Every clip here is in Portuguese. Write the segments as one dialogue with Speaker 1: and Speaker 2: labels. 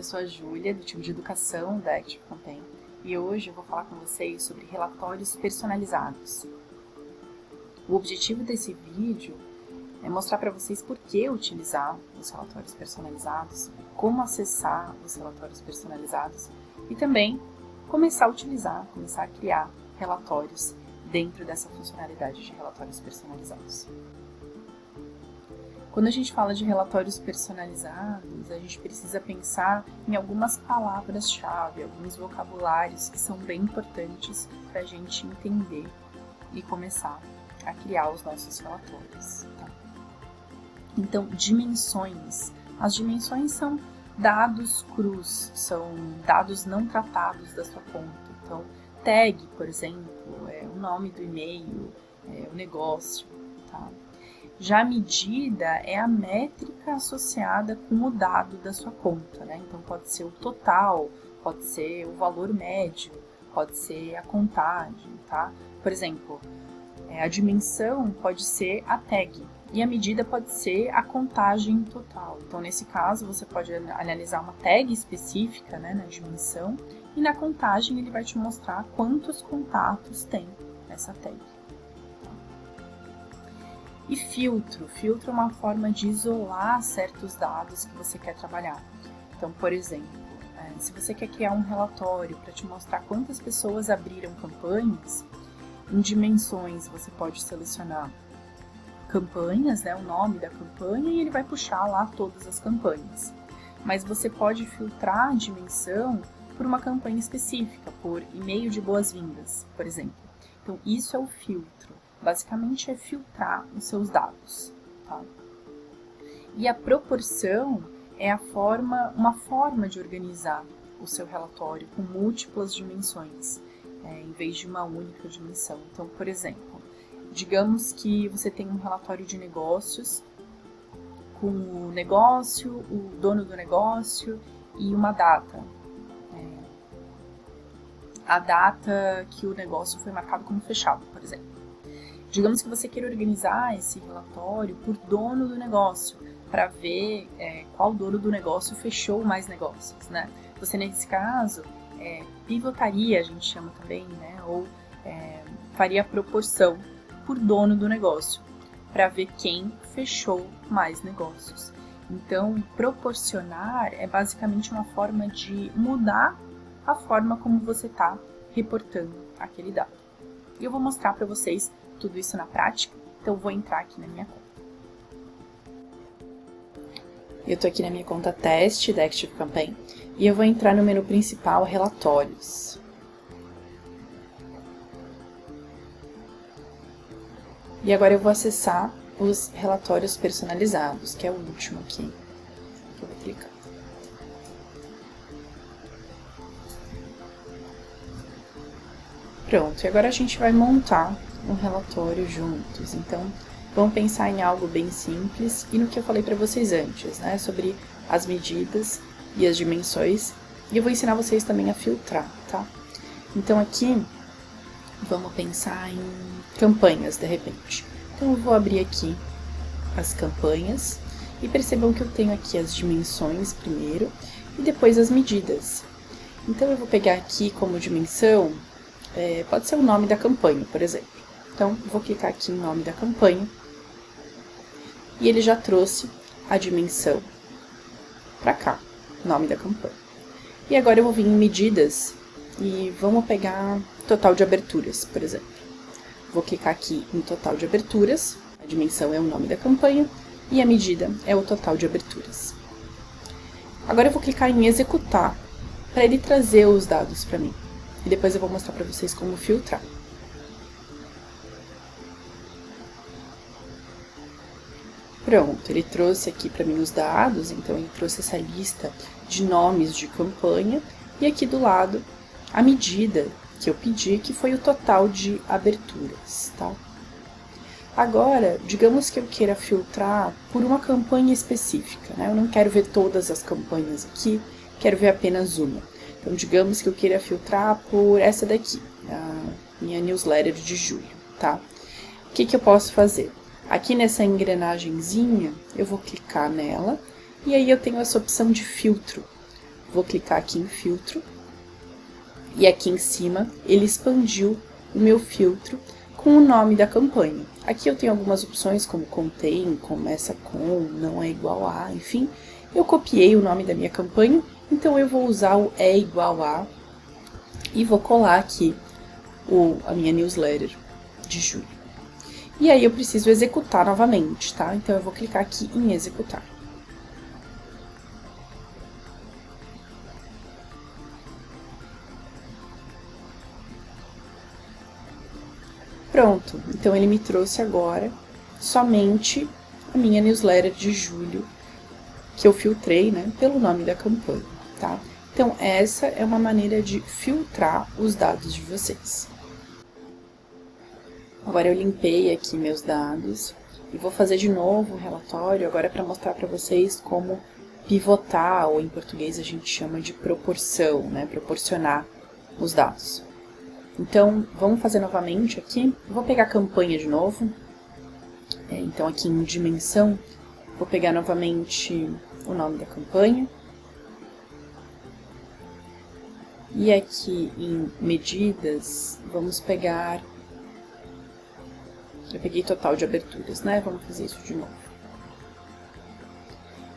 Speaker 1: Eu sou a Júlia, do time de educação da Active Campaign, e hoje eu vou falar com vocês sobre relatórios personalizados. O objetivo desse vídeo é mostrar para vocês por que utilizar os relatórios personalizados, como acessar os relatórios personalizados e também começar a criar relatórios dentro dessa funcionalidade de relatórios personalizados. Quando a gente fala de relatórios personalizados, a gente precisa pensar em algumas palavras-chave, alguns vocabulários que são bem importantes para a gente entender e começar a criar os nossos relatórios. Tá? Então, dimensões. As dimensões são dados crus, são dados não tratados da sua conta. Então, tag, por exemplo, é o nome do e-mail, é o negócio, tá? Já a medida é a métrica associada com o dado da sua conta, né? Então, pode ser o total, pode ser o valor médio, pode ser a contagem, tá? Por exemplo, a dimensão pode ser a tag e a medida pode ser a contagem total. Então, nesse caso, você pode analisar uma tag específica, né, na dimensão, e na contagem ele vai te mostrar quantos contatos tem essa tag. E filtro. Filtro é uma forma de isolar certos dados que você quer trabalhar. Então, por exemplo, se você quer criar um relatório para te mostrar quantas pessoas abriram campanhas, em dimensões você pode selecionar campanhas, né, o nome da campanha, e ele vai puxar lá todas as campanhas. Mas você pode filtrar a dimensão por uma campanha específica, por e-mail de boas-vindas, por exemplo. Então, isso é o filtro. Basicamente é filtrar os seus dados. Tá? E a proporção é uma forma de organizar o seu relatório com múltiplas dimensões, em vez de uma única dimensão. Então, por exemplo, digamos que você tem um relatório de negócios com o negócio, o dono do negócio e uma data. A data que o negócio foi marcado como fechado, por exemplo. Digamos que você queira organizar esse relatório por dono do negócio, para ver qual dono do negócio fechou mais negócios, né? Você, nesse caso, pivotaria, a gente chama também, né? Ou faria a proporção por dono do negócio, para ver quem fechou mais negócios. Então, proporcionar é basicamente uma forma de mudar a forma como você está reportando aquele dado. E eu vou mostrar para vocês tudo isso na prática, então vou entrar aqui na minha conta. Eu estou aqui na minha conta teste da Active Campaign e eu vou entrar no menu principal, relatórios. E agora eu vou acessar os relatórios personalizados, que é o último aqui, que eu vou clicar. Pronto, e agora a gente vai montar um relatório juntos. Então, vamos pensar em algo bem simples e no que eu falei para vocês antes, né? Sobre as medidas e as dimensões. E eu vou ensinar vocês também a filtrar, tá? Então, aqui, vamos pensar em campanhas, de repente. Então, eu vou abrir aqui as campanhas e percebam que eu tenho aqui as dimensões primeiro e depois as medidas. Então, eu vou pegar aqui como dimensão, pode ser o nome da campanha, por exemplo. Então, vou clicar aqui em nome da campanha e ele já trouxe a dimensão para cá, nome da campanha. E agora eu vou vir em medidas e vamos pegar total de aberturas, por exemplo. Vou clicar aqui em total de aberturas, a dimensão é o nome da campanha e a medida é o total de aberturas. Agora eu vou clicar em executar para ele trazer os dados para mim. E depois eu vou mostrar para vocês como filtrar. Pronto, ele trouxe aqui para mim os dados, então ele trouxe essa lista de nomes de campanha e aqui do lado a medida que eu pedi, que foi o total de aberturas, tá? Agora, digamos que eu queira filtrar por uma campanha específica, né? Eu não quero ver todas as campanhas aqui, quero ver apenas uma. Então, digamos que eu queira filtrar por essa daqui, a minha newsletter de julho, tá? O que eu posso fazer? Aqui nessa engrenagemzinha, eu vou clicar nela, e aí eu tenho essa opção de filtro. vou clicar aqui em filtro, e aqui em cima ele expandiu o meu filtro com o nome da campanha. Aqui eu tenho algumas opções como contém, começa com, não é igual a, enfim. Eu copiei o nome da minha campanha, então eu vou usar o é igual a e vou colar aqui a minha newsletter de julho. E aí eu preciso executar novamente, tá? Então eu vou clicar aqui em executar. Pronto, então ele me trouxe agora somente a minha newsletter de julho, que eu filtrei, né, pelo nome da campanha, tá? Então, essa é uma maneira de filtrar os dados de vocês. Agora eu limpei aqui meus dados e vou fazer de novo o relatório, agora para mostrar para vocês como pivotar, ou em português a gente chama de proporção, né, proporcionar os dados. Então, vamos fazer novamente aqui. Vou pegar a campanha de novo. Então, aqui em dimensão, vou pegar novamente o nome da campanha. E aqui em medidas, vamos pegar... Eu peguei total de aberturas, né? Vamos fazer isso de novo.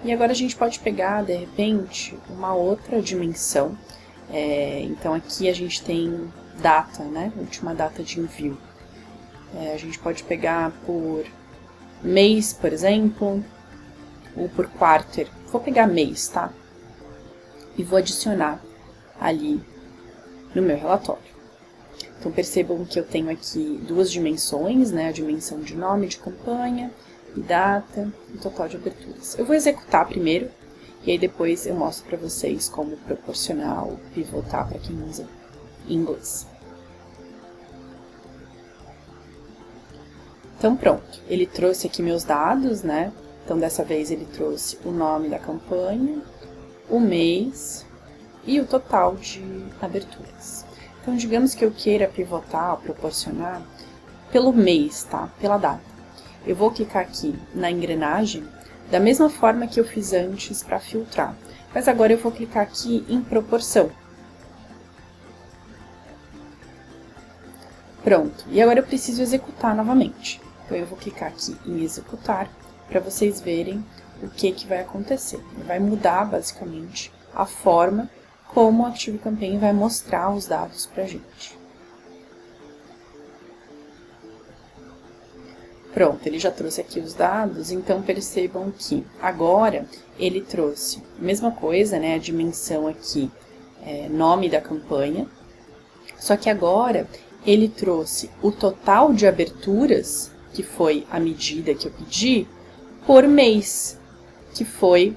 Speaker 1: E agora a gente pode pegar, de repente, uma outra dimensão. Então, aqui a gente tem... data, né? Última data de envio. A gente pode pegar por mês, por exemplo, ou por quarter. Vou pegar mês, tá? E vou adicionar ali no meu relatório. Então, percebam que eu tenho aqui duas dimensões, né? A dimensão de nome de campanha, e data, e total de aberturas. Eu vou executar primeiro, e aí depois eu mostro para vocês como proporcionar ou pivotar para quem usa inglês. Então pronto, ele trouxe aqui meus dados, né? Então dessa vez ele trouxe o nome da campanha, o mês e o total de aberturas. Então digamos que eu queira pivotar, proporcionar pelo mês, tá? Pela data. Eu vou clicar aqui na engrenagem, da mesma forma que eu fiz antes para filtrar. Mas agora eu vou clicar aqui em proporção. Pronto, e agora eu preciso executar novamente. Então, eu vou clicar aqui em executar, para vocês verem o que vai acontecer. Vai mudar, basicamente, a forma como o ActiveCampaign vai mostrar os dados para a gente. Pronto, ele já trouxe aqui os dados, então percebam que agora ele trouxe a mesma coisa, né, a dimensão aqui, nome da campanha, só que agora ele trouxe o total de aberturas, que foi a medida que eu pedi, por mês, que foi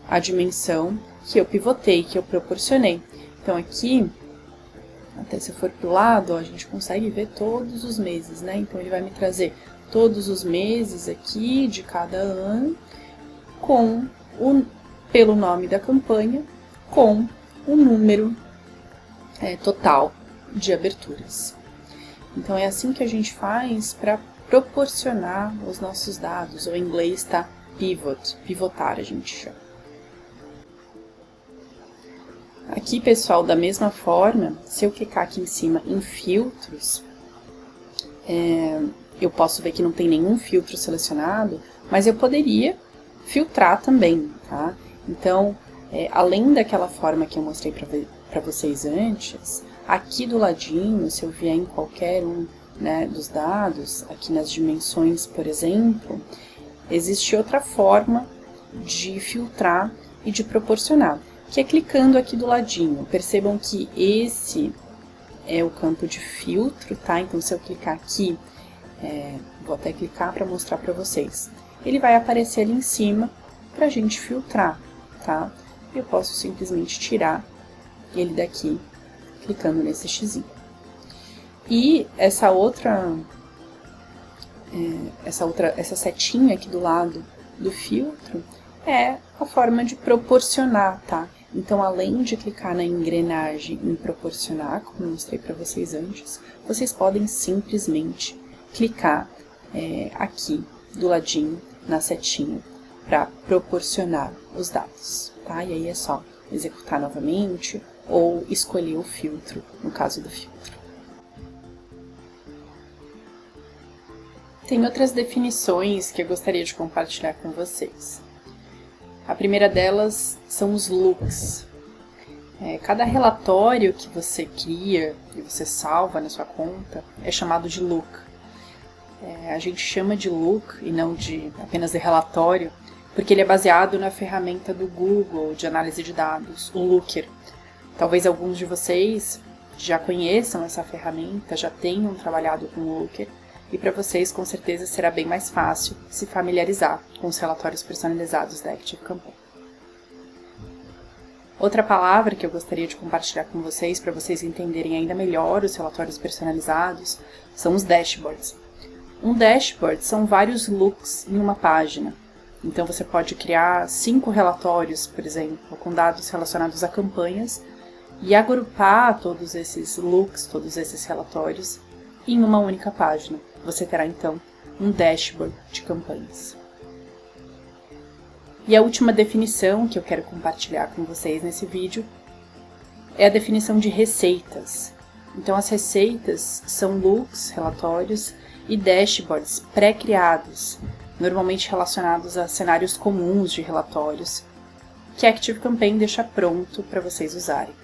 Speaker 1: a dimensão que eu pivotei, que eu proporcionei. Então aqui, até se eu for para o lado, ó, a gente consegue ver todos os meses, né? Então ele vai me trazer todos os meses aqui de cada ano, pelo nome da campanha, com o número total de aberturas. Então, é assim que a gente faz para proporcionar os nossos dados. O em inglês está pivot, pivotar a gente chama. Aqui, pessoal, da mesma forma, se eu clicar aqui em cima em filtros, eu posso ver que não tem nenhum filtro selecionado, mas eu poderia filtrar também, tá? Então, além daquela forma que eu mostrei para vocês antes, aqui do ladinho, se eu vier em qualquer um, né, dos dados, aqui nas dimensões, por exemplo, existe outra forma de filtrar e de proporcionar, que é clicando aqui do ladinho. Percebam que esse é o campo de filtro, tá? Então, se eu clicar aqui, vou até clicar para mostrar para vocês. Ele vai aparecer ali em cima para a gente filtrar, tá? Eu posso simplesmente tirar ele daqui, clicando nesse xizinho. E essa setinha aqui do lado do filtro é a forma de proporcionar, tá? Então, além de clicar na engrenagem em proporcionar, como eu mostrei para vocês antes, vocês podem simplesmente clicar aqui do ladinho na setinha para proporcionar os dados, tá? E aí é só executar novamente ou escolher o filtro, no caso do filtro. Tem outras definições que eu gostaria de compartilhar com vocês. A primeira delas são os looks. Cada relatório que você cria e você salva na sua conta é chamado de look. A gente chama de look e não apenas de relatório, porque ele é baseado na ferramenta do Google de análise de dados, o Looker. Talvez alguns de vocês já conheçam essa ferramenta, já tenham trabalhado com o Looker, e para vocês com certeza será bem mais fácil se familiarizar com os relatórios personalizados da ActiveCampaign. Outra palavra que eu gostaria de compartilhar com vocês, para vocês entenderem ainda melhor os relatórios personalizados, são os dashboards. Um dashboard são vários looks em uma página. Então você pode criar 5 relatórios, por exemplo, com dados relacionados a campanhas e agrupar todos esses looks, todos esses relatórios em uma única página. Você terá então um dashboard de campanhas. E a última definição que eu quero compartilhar com vocês nesse vídeo é a definição de receitas. Então as receitas são looks, relatórios e dashboards pré-criados, normalmente relacionados a cenários comuns de relatórios, que a ActiveCampaign deixa pronto para vocês usarem.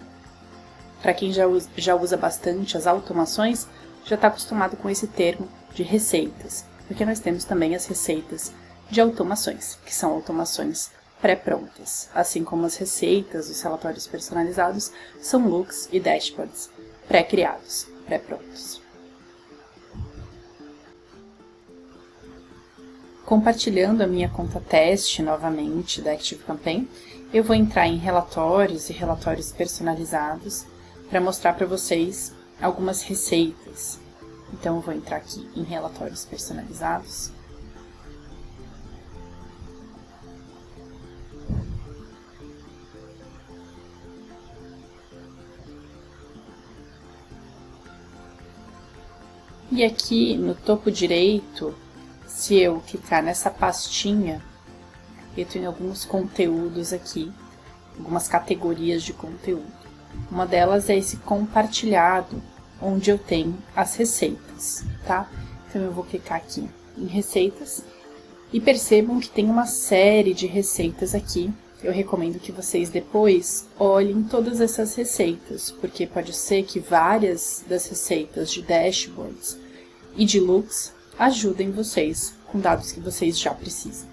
Speaker 1: Para quem já usa bastante as automações, já está acostumado com esse termo de receitas, porque nós temos também as receitas de automações, que são automações pré-prontas, assim como as receitas dos relatórios personalizados são looks e dashboards pré-criados, pré-prontos. Compartilhando a minha conta teste novamente da ActiveCampaign, eu vou entrar em relatórios e relatórios personalizados para mostrar para vocês algumas receitas. Então eu vou entrar aqui em relatórios personalizados. E aqui no topo direito, se eu clicar nessa pastinha, eu tenho alguns conteúdos aqui, algumas categorias de conteúdo. Uma delas é esse compartilhado, onde eu tenho as receitas, tá? Então eu vou clicar aqui em receitas e percebam que tem uma série de receitas aqui. Eu recomendo que vocês depois olhem todas essas receitas, porque pode ser que várias das receitas de dashboards e de looks ajudem vocês com dados que vocês já precisam.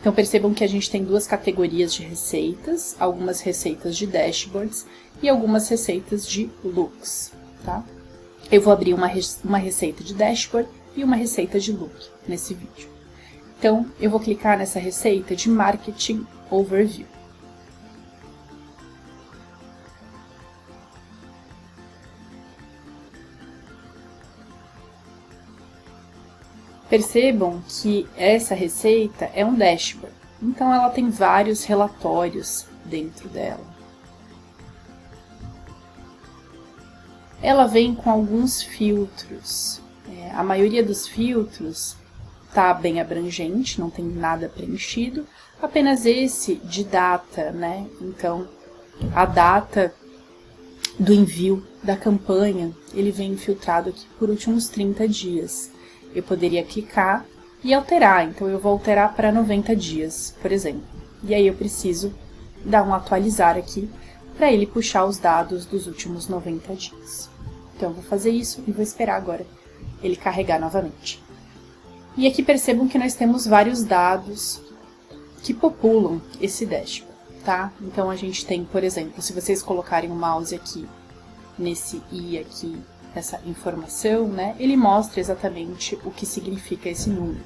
Speaker 1: Então percebam que a gente tem duas categorias de receitas, algumas receitas de dashboards e algumas receitas de looks, tá? Eu vou abrir uma receita de dashboard e uma receita de look nesse vídeo. Então eu vou clicar nessa receita de Marketing Overview. Percebam que essa receita é um dashboard, então ela tem vários relatórios dentro dela. Ela vem com alguns filtros. A maioria dos filtros está bem abrangente, não tem nada preenchido, apenas esse de data, né? Então, a data do envio da campanha, ele vem filtrado aqui por últimos 30 dias. Eu poderia clicar e alterar, então eu vou alterar para 90 dias, por exemplo. E aí eu preciso dar um atualizar aqui para ele puxar os dados dos últimos 90 dias. Então eu vou fazer isso e vou esperar agora ele carregar novamente. E aqui percebam que nós temos vários dados que populam esse dashboard, tá? Então a gente tem, por exemplo, se vocês colocarem o mouse aqui, nesse i aqui, essa informação, né, ele mostra exatamente o que significa esse número.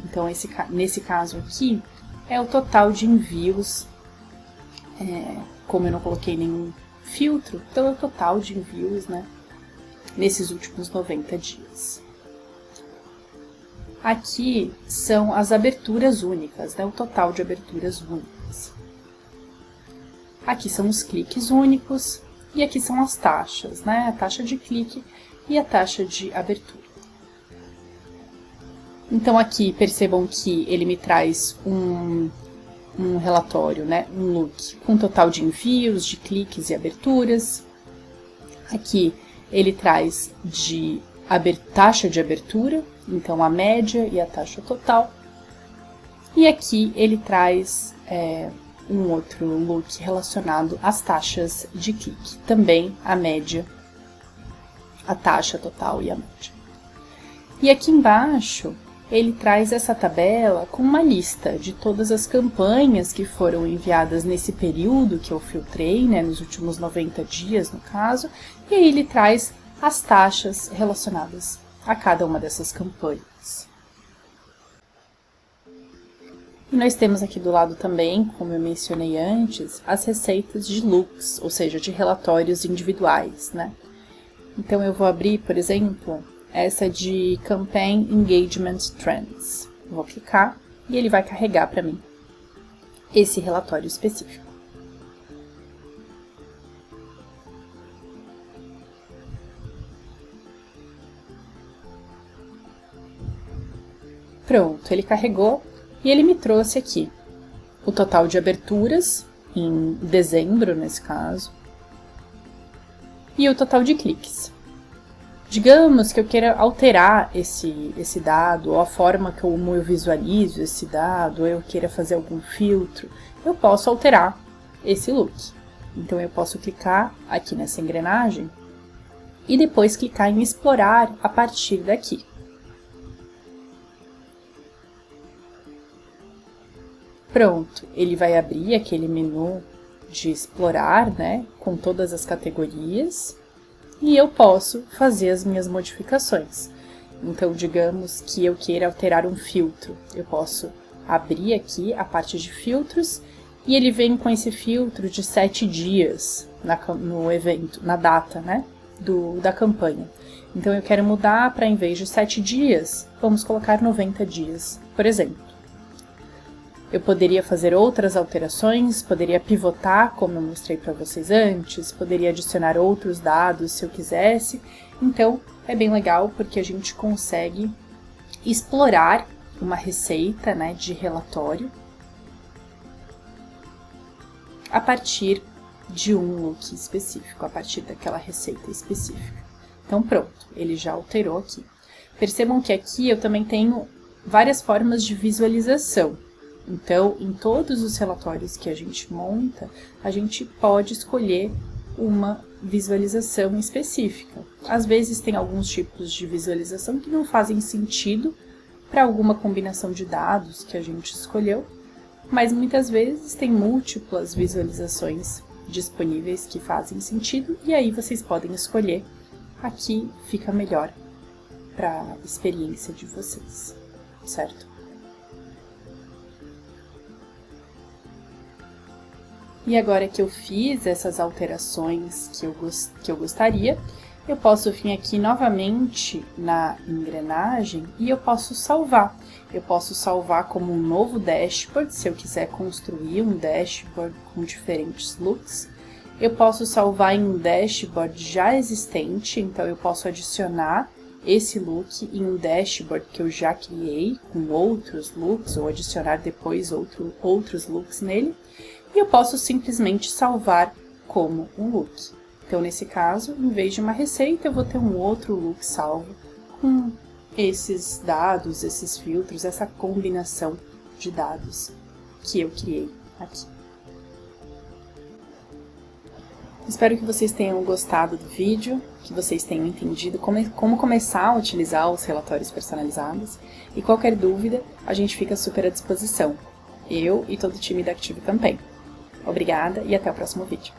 Speaker 1: Então, nesse caso aqui, é o total de envios, como eu não coloquei nenhum filtro, então é o total de envios, né, nesses últimos 90 dias. Aqui são as aberturas únicas, né, o total de aberturas únicas. Aqui são os cliques únicos. E aqui são as taxas, né? A taxa de clique e a taxa de abertura. Então aqui percebam que ele me traz um um relatório, né, um look, com total de envios, de cliques e aberturas. Aqui ele traz de taxa de abertura, então a média e a taxa total. E aqui ele traz um outro look relacionado às taxas de clique, também a média, a taxa total e a média. E aqui embaixo ele traz essa tabela com uma lista de todas as campanhas que foram enviadas nesse período que eu filtrei, né, nos últimos 90 dias no caso, e aí ele traz as taxas relacionadas a cada uma dessas campanhas. E nós temos aqui do lado também, como eu mencionei antes, as receitas de looks, ou seja, de relatórios individuais, né? Então eu vou abrir, por exemplo, essa de Campaign Engagement Trends. Vou clicar e ele vai carregar para mim esse relatório específico. Pronto, ele carregou e ele me trouxe aqui o total de aberturas, em dezembro nesse caso, e o total de cliques. Digamos que eu queira alterar esse dado, ou a forma como eu visualizo esse dado, ou eu queira fazer algum filtro, eu posso alterar esse look. Então eu posso clicar aqui nessa engrenagem e depois clicar em explorar a partir daqui. Pronto, ele vai abrir aquele menu de explorar, né, com todas as categorias, e eu posso fazer as minhas modificações. Então, digamos que eu queira alterar um filtro, eu posso abrir aqui a parte de filtros, e ele vem com esse filtro de 7 dias no evento, na data, né, da campanha. Então, eu quero mudar para, em vez de 7 dias, vamos colocar 90 dias, por exemplo. Eu poderia fazer outras alterações, poderia pivotar, como eu mostrei para vocês antes, poderia adicionar outros dados se eu quisesse. Então, é bem legal porque a gente consegue explorar uma receita, né, de relatório a partir de um look específico, a partir daquela receita específica. Então, pronto, ele já alterou aqui. Percebam que aqui eu também tenho várias formas de visualização. Então, em todos os relatórios que a gente monta, a gente pode escolher uma visualização específica. Às vezes tem alguns tipos de visualização que não fazem sentido para alguma combinação de dados que a gente escolheu, mas muitas vezes tem múltiplas visualizações disponíveis que fazem sentido, e aí vocês podem escolher a que fica melhor para a experiência de vocês, certo? E agora que eu fiz essas alterações que eu gostaria, eu posso vir aqui novamente na engrenagem e eu posso salvar. Eu posso salvar como um novo dashboard, se eu quiser construir um dashboard com diferentes looks. Eu posso salvar em um dashboard já existente, então eu posso adicionar esse look em um dashboard que eu já criei com outros looks, ou adicionar depois outros looks nele. E eu posso simplesmente salvar como um look. Então, nesse caso, em vez de uma receita, eu vou ter um outro look salvo com esses dados, esses filtros, essa combinação de dados que eu criei aqui. Espero que vocês tenham gostado do vídeo, que vocês tenham entendido como começar a utilizar os relatórios personalizados. E qualquer dúvida, a gente fica super à disposição. Eu e todo o time da Active Campaign. Obrigada e até o próximo vídeo.